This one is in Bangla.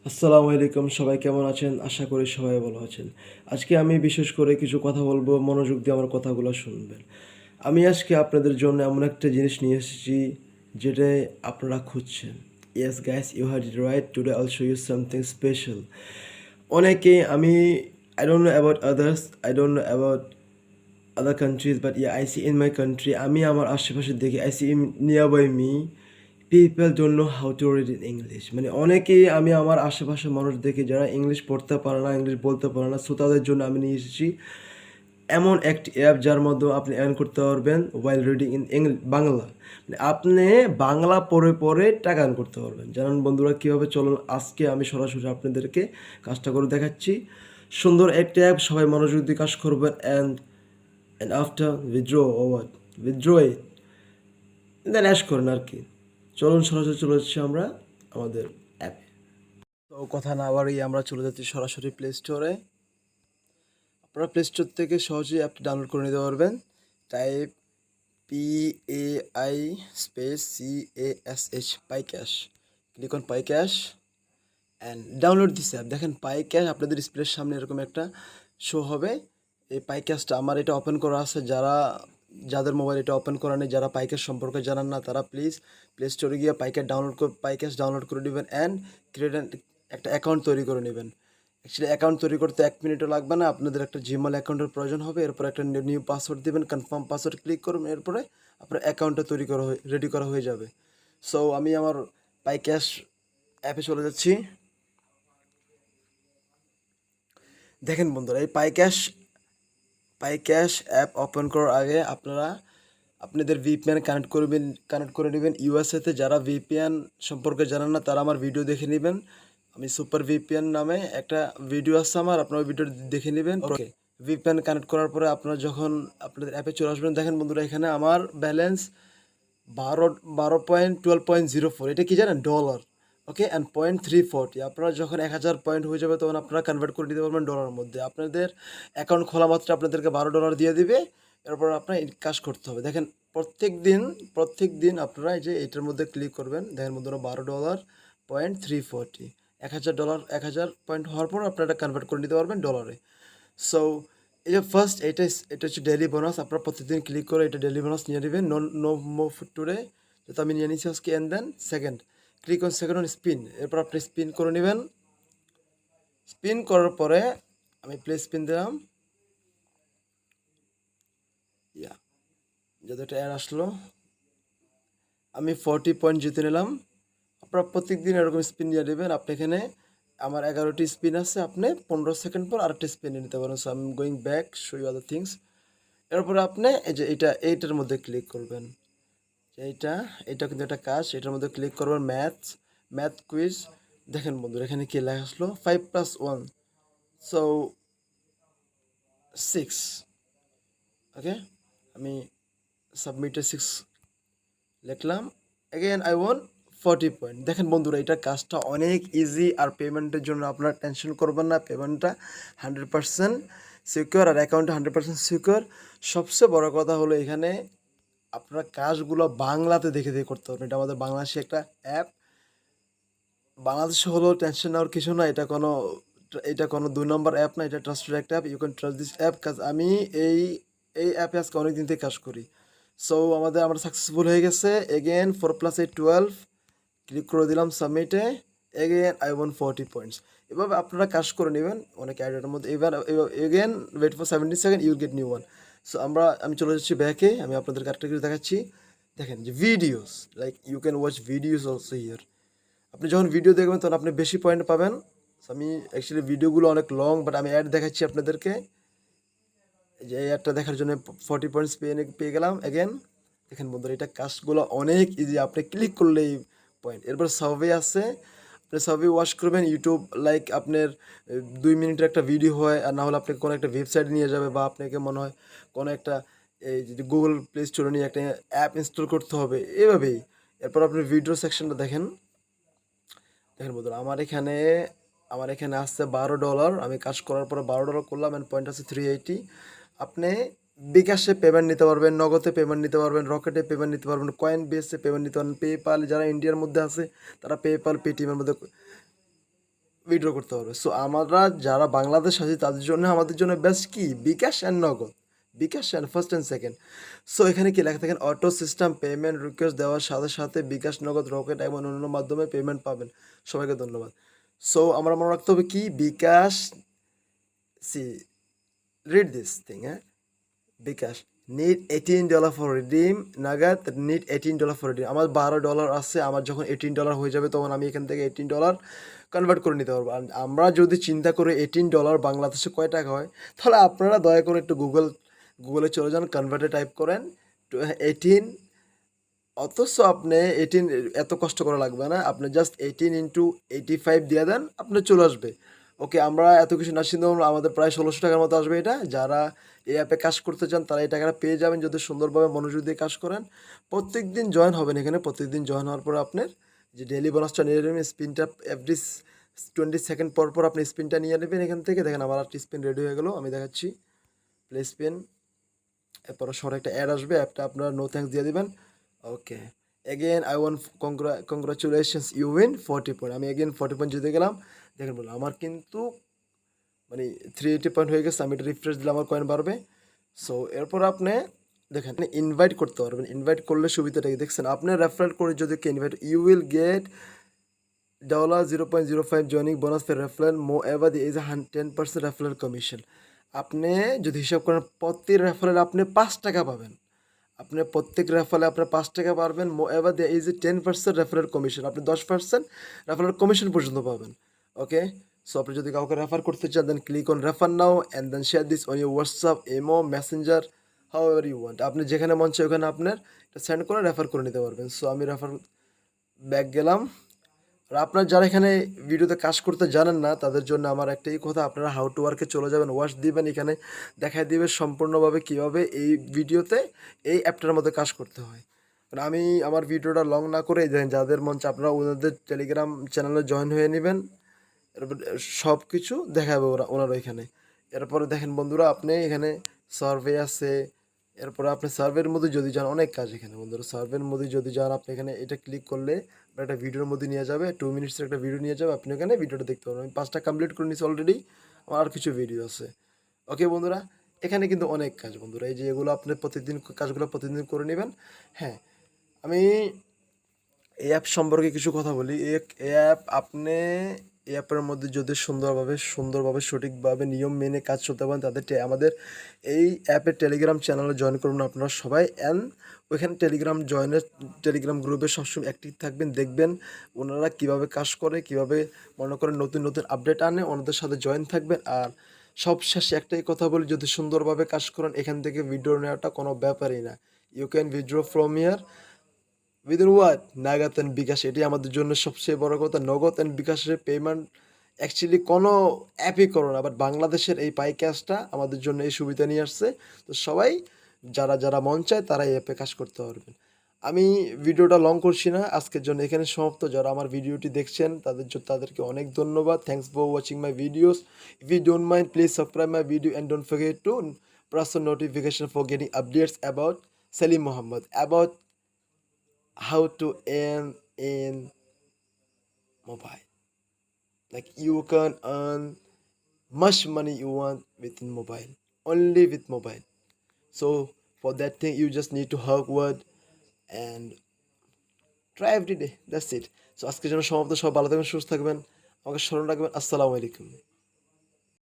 আসসালামু আলাইকুম, সবাই কেমন আছেন? আশা করি সবাই ভালো আছেন। আজকে আমি বিশেষ করে কিছু কথা বলবো, মনোযোগ দিয়ে আমার কথাগুলো শুনবেন। আমি আজকে আপনাদের জন্য এমন একটা জিনিস নিয়ে এসেছি যেটা আপনারা খুঁজছেন। Yes guys, you had it right, today I'll show you something special. অনেকে I don't know about others, I don't know about other countries, but yeah, I see in my country, আমি আমার আশেপাশে দেখি, I see in nearby me, people don't know how to read in English. মানে অনেকেই আমি আমার আশেপাশের মানুষ দেখি যারা ইংলিশ পড়তে পারে না, ইংলিশ বলতে পারে না, সো তাদের জন্য আমি নিয়ে এসেছি এমন একটি অ্যাপ যার মাধ্যমে আপনি আর্ন করতে পারবেন ওয়াইল রিডিং ইন বাংলা। মানে আপনি বাংলা পড়ে পড়ে টাকা আর্ন করতে পারবেন। জানেন বন্ধুরা কীভাবে? চলুন আজকে আমি সরাসরি আপনাদেরকে কাজটা করে দেখাচ্ছি। সুন্দর একটা অ্যাপ, সবাই মনোযোগ দিয়ে কাজ করবেন। And after withdraw oh what withdraw it, then অ্যাশ করেন আর কি। চলুন সরাসরি চলে যাচ্ছি আমরা আমাদের অ্যাপে। তো কথা না বাড়িয়ে আমরা চলে যাচ্ছি সরাসরি প্লে স্টোরে। আপনারা প্লে স্টোর থেকে সহজেই অ্যাপটি ডাউনলোড করে নিতে পারবেন। Type PAI space CASH pi cash, click on pi cash and download this app. দেখেন পাই ক্যাশ আপনাদের ডিসপ্লের সামনে এরকম একটা শো হবে। এই পাই ক্যাশটা আমার এটা ওপেন করা আছে, যাদের মোবাইল এটা ওপেন করা নেই, যারা পাই ক্যাশ সম্পর্কে জানান না, তারা প্লিজ প্লে স্টোরে গিয়ে পাই ক্যাশ ডাউনলোড করে নেবেন অ্যান্ড ক্রিয়েট একটা অ্যাকাউন্ট তৈরি করে নেবেন। অ্যাকচুয়ালি অ্যাকাউন্ট তৈরি করতে 1 মিনিটও লাগবে না, আপনাদের একটা জিমেল অ্যাকাউন্টের প্রয়োজন হবে। এরপর একটা নিউ পাসওয়ার্ড দেবেন, কনফার্ম পাসওয়ার্ড ক্লিক করুন, এরপরে আপনার অ্যাকাউন্টটা তৈরি করা রেডি করা হয়ে যাবে। সো আমি আমার পাই ক্যাশ অ্যাপে চলে যাচ্ছি। দেখেন বন্ধুরা, এই পাই ক্যাশ অ্যাপ ওপেন করার আগে আপনাদের ভিপিএন কানেক্ট করে নেবেন ইউএসএতে। যারা ভিপিএন সম্পর্কে জানেন না তারা আমার ভিডিও দেখে নেবেন। আমি সুপার ভিপিএন নামে একটা ভিডিও আছে আমার, আপনারা ভিডিও দেখে নেবেন। ওকে, ভিপিএন কানেক্ট করার পরে আপনারা যখন আপনাদের অ্যাপে চলে আসবেন, দেখেন বন্ধুরা এখানে আমার ব্যালেন্স 12.04, এটা কি জানেন? ডলার। Okay, and 0.340। আপনারা যখন 1000 পয়েন্ট হয়ে যাবে তখন আপনারা কনভার্ট করে দিতে পারবেন ডলারের মধ্যে। আপনাদের অ্যাকাউন্ট খোলা মাত্র আপনাদেরকে $12 দিয়ে দিবে। এরপর আপনার কাজ করতে হবে। দেখেন প্রত্যেক দিন আপনারা এই যে এটার মধ্যে ক্লিক করবেন। দেখেন বন্ধুরা, $12.340, $1000, 1000 পয়েন্ট হওয়ার পর আপনারা এটা কনভার্ট করে নিতে পারবেন ডলারে। সো এই যে ফার্স্ট এটা হচ্ছে ডেলি বোনাস। আপনারা প্রতিদিন ক্লিক করে এটা ডেলি বোনাস নিয়ে নেবেন। নো মোর ফুড টুডে, যেহেতু আমি নিয়ে নিচ্ছি আজকে। And then second, click on second on spin. এরপর আপনি স্পিন করে নেবেন। স্পিন করার পরে আমি প্লে স্পিন দিলাম। যাতে একটা অ্যাড আসলো, আমি 40 পয়েন্ট জিতে নিলাম। আপনারা প্রত্যেক দিন এরকম স্পিন নিয়ে নেবেন। আপনি এখানে আমার 11টি স্পিন আছে, আপনি 15 সেকেন্ড পর আরেকটা স্পিন নিয়ে নিতে পারেন। So I am going back, show you other things. এরপরে আপনি এই যে এইটার মধ্যে ক্লিক করবেন। এটা কিন্তু একটা কাজ, এটার মধ্যে ক্লিক করবেন। Math quiz. দেখেন বন্ধুরা এখানে কি লেখা আসলো, 5+1, সো 6। ওকে, আমি সাবমিটে 6 লিখলাম। Again I won 40 point. দেখেন বন্ধুরা এটা কাজটা অনেক ইজি, আর পেমেন্টের জন্য আপনারা টেনশন করবেন না। পেমেন্টটা 100% সিকিউর, আর অ্যাকাউন্টটা 100% সিকিউর। সবচেয়ে বড় কথা হলো এখানে আপনারা কাজগুলো বাংলাতে দেখে দেখে করতে পারবেন। এটা আমাদের বাংলাদেশি একটা অ্যাপ। বাংলাদেশে হলো টেনশন নেওয়ার কিছু না। এটা কোনো 2 নম্বর অ্যাপ না, এটা ট্রাস্টেড একটা app. You can trust this app, কাজ আমি এই অ্যাপে আজকে অনেক দিন থেকে কাজ করি। সো আমরা সাকসেসফুল হয়ে গেছে। এগেন 4+8 12, ক্লিক করে দিলাম সাবমিটে। Again I won 40 points. এভাবে আপনারা কাজ করে নেবেন অনেক অ্যাডের মধ্যে। Again wait for 70 seconds, you'll get new one. So আমি চলে যাচ্ছি ব্যাকে। আমি আপনাদের আরেকটা কিছু দেখাচ্ছি। দেখেন যে videos, like you can watch videos also here. আপনি যখন ভিডিও দেখবেন তখন আপনি বেশি পয়েন্ট পাবেন। আমি অ্যাকচুয়ালি ভিডিওগুলো অনেক লং, বাট আমি অ্যাড দেখাচ্ছি আপনাদেরকে। যে এই অ্যাডটা দেখার জন্য 40 পয়েন্টস পেয়ে গেলাম। এগেন দেখেন বন্ধুরা এটা কাজগুলো অনেক ইজি, আপনি ক্লিক করলেই পয়েন্ট। এরপর সার্ভে আছে, আপনি সার্ভে ওয়াচ করবেন। ইউটিউব লাইক আপনার 2 মিনিটের একটা ভিডিও হয়, আর না হলে আপনাকে কোনো একটা ওয়েবসাইট নিয়ে যাবে, বা আপনাকে মনে হয় কোনো একটা এই যদি গুগল প্লে স্টোরে নিয়ে একটা অ্যাপ ইনস্টল করতে হবে, এভাবেই। এরপর আপনি ভিডিও সেকশনটা দেখেন বন্ধুরা, আমার এখানে আসছে $12। আমি কাজ করার পরে $12 করলাম, অ্যান্ড পয়েন্ট আছে 380। আপনি বিকাশে পেমেন্ট নিতে পারবেন, নগদে পেমেন্ট নিতে পারবেন, রকেটে পেমেন্ট নিতে পারবেন, কয়েন বেসে পেমেন্ট নিতে পারবেন, পেপাল, যারা ইন্ডিয়ার মধ্যে আছে তারা পেপাল, পেটিএমের মধ্যে উইথড্র করতে পারবে। সো আমরা যারা বাংলাদেশ আছি তাদের জন্য আমাদের জন্য বেস্ট কি bKash and Nagad, bKash and first and second. So এখানে কি লেখা থাকেন, অটো সিস্টেম পেমেন্ট রিকোয়েস্ট দেওয়ার সাথে সাথে বিকাশ, নগদ, রকেট এবং অন্যান্য মাধ্যমে পেমেন্ট পাবেন। সবাইকে ধন্যবাদ। সো আমরা মনে রাখতে হবে কি বিকাশ, সি রিড দিস থিং, হ্যাঁ, বিকাশ নিড $18 ফর রিডিম, নাগাদ নিড $18 ফর রিডিম। আমার $12 আছে, আমার যখন $18 হয়ে যাবে তখন আমি এখান থেকে $18 কনভার্ট করে নিতে পারবো। আর আমরা যদি চিন্তা করি $18 বাংলাদেশে কয় টাকা হয়, তাহলে আপনারা দয়া করে একটু গুগলে চলে যান, কনভার্টে টাইপ করেন 18, অথচ আপনি 18 এত কষ্ট করা লাগবে না, আপনি জাস্ট 18 × 85 দিয়ে দেন, আপনার চলে আসবে। ওকে, আমরা এত কিছু না চিন্তা করলে আমাদের প্রায় 1600 টাকার মতো আসবে এটা। যারা এই অ্যাপে কাজ করতে চান তারা এই টাকাটা পেয়ে যাবেন যদি সুন্দরভাবে মনোযোগ দিয়ে কাজ করেন। প্রত্যেক দিন জয়েন হবেন এখানে, প্রত্যেক দিন জয়েন হওয়ার পর আপনার যে ডেলি বোনাসটা নিয়ে নেবেন, স্পিনটা এভরি 20 সেকেন্ড পর পর আপনি স্পিনটা নিয়ে নেবেন এখান থেকে। দেখেন আমার একটা স্পিন রেডি হয়ে গেলো, আমি দেখাচ্ছি, প্লে স্পিন। এরপর সরে একটা অ্যাড আসবে, অ্যাপটা আপনারা নো থ্যাঙ্কস দিয়ে দিবেন। Okay, again I want congratulations you win 40 point. আমি এগেন 40 পয়েন্ট জিতে গেলাম। দেখেন বললাম আমার কিন্তু মানে 380 পয়েন্ট হয়ে গেছে। আমি এটা রিফ্রেশ দিলে আমার কয়েন বাড়বে। সো এরপর আপনি দেখেন ইনভাইট করতে পারবেন। ইনভাইট করলে সুবিধাটা কি দেখছেন, আপনি রেফারেল করে যদি invite, you will get $0.05 joining bonus for referral, moreover the is 10% referral commission. আপনি যদি হিসাব করেন প্রতি রেফারেল আপনি 5 টাকা পাবেন। আপনি প্রত্যেক রেফারে আপনার 5 টাকা পাবেন। Moreover there is 10% referral commission, আপনি 10% রেফারেল কমিশন পর্যন্ত পাবেন। ওকে, সো আপনি যদি কাউকে রেফার করতে চান then click on refer now and then share this on your WhatsApp, imo, Messenger, however you want. আপনি যেখানে মন চায় ওখানে আপনার এটা সেন্ড করে রেফার করে নিতে পারবেন। সো আমি রেফার ব্যাক গেলাম। আর আপনার যারা এখানে ভিডিওতে কাজ করতে জানেন না তাদের জন্য আমার একটাই কথা, আপনারা হাউ টু ওয়ার্কে চলে যাবেন, ওয়াচ দিবেন, এখানে দেখাই দিবে সম্পূর্ণভাবে কীভাবে এই ভিডিওতে এই অ্যাপটার মধ্যে কাজ করতে হয়। কারণ আমি আমার ভিডিওটা লং না করে যাদের মন চায় আপনারা ওনাদের টেলিগ্রাম চ্যানেলে জয়েন হয়ে নেবেন, এরপর সব কিছু দেখাবে ওনারা এখানে। এরপরে দেখেন বন্ধুরা, আপনি এখানে সার্ভে আছে, এরপরে আপনি সার্ভের মধ্যে যদি যান অনেক কাজ এখানে বন্ধুরা। সার্ভের মধ্যে যদি যান আপনি এখানে এটা ক্লিক করলে একটা ভিডিওর মধ্যে নিয়ে যাবে, 2 মিনিটসের একটা ভিডিও নিয়ে যাবে, আপনি এখানে ভিডিওটা দেখতে পারবেন। আমি 5টা কমপ্লিট করে নিয়েছি অলরেডি, আমার আর কিছু ভিডিও আছে। ওকে বন্ধুরা, এখানে কিন্তু অনেক কাজ বন্ধুরা, এই যে এগুলো আপনি প্রতিদিন কাজগুলো প্রতিদিন করে নেবেন। হ্যাঁ, আমি এই অ্যাপ সম্পর্কে কিছু কথা বলি। এই অ্যাপ আপনি এই অ্যাপের মধ্যে যদি সুন্দরভাবে সঠিকভাবে নিয়ম মেনে কাজ করতে পারেন তাদের আমাদের এই অ্যাপের টেলিগ্রাম চ্যানেলে জয়েন করুন আপনারা সবাই। অ্যান্ড ওইখানে টেলিগ্রাম গ্রুপে সবসময় অ্যাক্টিভ থাকবেন, দেখবেন ওনারা কীভাবে কাজ করে, কীভাবে মনে করেন নতুন নতুন আপডেট আনে, ওনাদের সাথে জয়েন থাকবেন। আর সব শেষে একটাই কথা বলি, যদি সুন্দরভাবে কাজ করেন এখান থেকে ভিডিও নেওয়াটা কোনো ব্যাপারই না। You can withdraw from here within what, Nagad and bKash. এটি আমাদের জন্য সবচেয়ে বড় কথা। নগদ অ্যান্ড বিকাশের পেমেন্ট অ্যাকচুয়ালি কোনো অ্যাপই করো না, বাট বাংলাদেশের এই পাই ক্যাশটা আমাদের জন্য এই সুবিধা নিয়ে আসছে। তো সবাই যারা মন চায় তারা এই অ্যাপে কাজ করতে পারবেন। আমি ভিডিওটা লং করছি না, আজকের জন্য এখানে সমাপ্ত। যারা আমার ভিডিওটি দেখছেন তাদেরকে অনেক ধন্যবাদ। Thanks for watching my videos. If you don't mind please subscribe my video and don't forget to press the notification for getting updates about Salim Muhammed, about how to earn in mobile. Like you can earn much money you want within mobile, only with mobile. So for that thing you just need to work hard and try every day. That's it. So আজকের জন্য সমাপ্ত। সব ভালো থাকবেন, সুস্থ থাকবেন, আমাকে স্মরণ রাখবেন। আসসালামু আলাইকুম।